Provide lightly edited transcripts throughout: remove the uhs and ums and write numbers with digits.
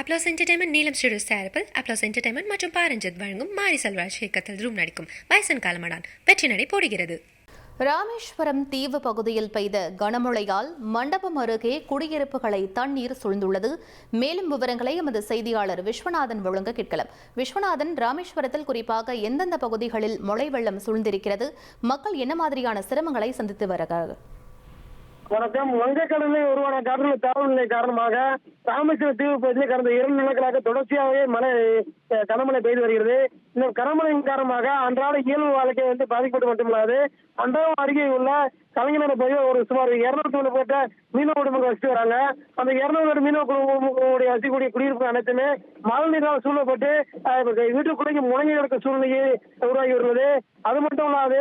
Applause entertainment நீலம் studios தயாரிப்பில் applause entertainment மற்றும் பாரஞ்சித் வழங்கும் மாரி செல்வராஜ் இயக்கத்தில் ரூம் நடிக்கும் வயசன் காலமடான் வெற்றி நடை போடுகிறது. ராமேஸ்வரம் தீவு பகுதியில் பெய்த கனமழையால் மண்டபம் அருகே குடியிருப்புகளை தண்ணீர் சூழ்ந்துள்ளது. மேலும் விவரங்களை எமது செய்தியாளர் விஸ்வநாதன் வழங்க கேட்கலாம். விஸ்வநாதன், ராமேஸ்வரத்தில் குறிப்பாக எந்தெந்த பகுதிகளில் மழை வெள்ளம் சூழ்ந்திருக்கிறது? மக்கள் என்ன மாதிரியான சிரமங்களை சந்தித்து வருகிறார்கள்? வணக்கம். வங்கக்கடலில் உருவான காற்று தாழ்வு காரணமாக ராமேஸ்வரம் தீவு பகுதியில் கடந்த 2 நாட்களாக தொடர்ச்சியாகவே கனமழை பெய்து வருகிறது. இந்த கனமழையின் காரணமாக அன்றாட இயல்பு வாழ்க்கை பாதிக்கப்பட்டு மட்டுமல்லாது அன்றாடம் அருகே உள்ள கலைஞரோட பகுதியில் ஒரு சுமார் 200 பேர்ட்ட மீனவ குடும்பங்கள் வசித்து வராங்க. அந்த 200 மீனவ குடும்பங்களுடைய வசிக்கக்கூடிய குடியிருப்பு அனைத்துமே மழை நீரால் சூழப்பட்டு வீட்டுக்குள்ளே முடங்கி கிடக்க சூழ்நிலையை உருவாகி வருகிறது. அது மட்டும் இல்லாது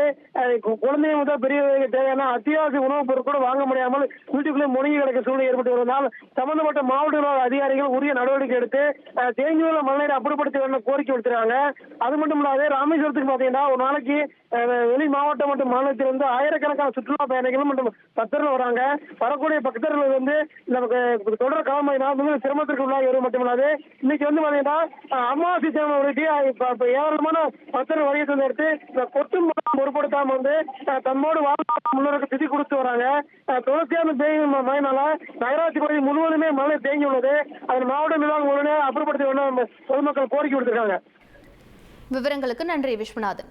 குழந்தைய முதல் பெரியவர்களுக்கு தேவையான அத்தியாவசிய உணவுப் பொருட்கள் கூட வாங்க முடியாமல் வீட்டுக்குள்ளே முடங்கி கிடக்க சூழ்நிலை ஏற்பட்டு வருவதால் சம்பந்தப்பட்ட மாவட்ட அதிகாரிகள் உரிய நடவடிக்கை எடுத்து தேங்கியுள்ள மழைநீரை அப்புறப்படுத்த வேண்டும் கோரிக்கை விடுத்திருக்காங்க. அது மட்டும் இல்லாது ராமேஸ்வரத்துக்கு பாத்தீங்கன்னா ஒரு நாளைக்கு வெளி மாவட்டம் மற்றும் மாநிலத்திலிருந்து ஆயிரக்கணக்கான சுற்றுலா பயணிகளும் மற்றும் பக்தர்கள் வராங்க. வரக்கூடிய பக்தர்கள் நமக்கு தொடர் காலமாயினால் மிகவும் சிரமத்திற்கு உள்ளாகி வரும் மட்டுமில்லாது இன்னைக்கு பாத்தீங்கன்னா அமாவாசை தேவையை ஏராளமான பக்தர்கள் வரையை எடுத்து கொட்டும் பொருட்படுத்தாம தன்னோடு வாழ்க்கை முன்னோருக்கு திதி கொடுத்து வராங்க. தொடர்ச்சியான தேங்கும் மழையினால நகராட்சி பகுதி முழுவதுமே மழை தேங்கி உள்ளது. அதன் மாவட்ட நிர்வாகம் உடனே அப்புறப்படுத்த வேண்டும் பொதுமக்கள் கோரிக்கை விடுத்திருக்காங்க. விவரங்களுக்கு நன்றி விஸ்வநாதன்.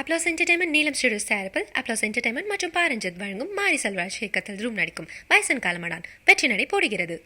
அப்ளாஸ் என்டர்டைன்மெண்ட் நீலம் ஸ்டுடியோஸ் தயாரிப்பில் அப்ளாஸ் என்டர்டைன்மெண்ட் மற்றும் பாரஞ்சித் வழங்கும் மாரி செல்வராஜ் இயக்கத்தில் ரூம் நடிக்கும் வயசன் காலமடான் வெற்றி நடை போடுகிறது.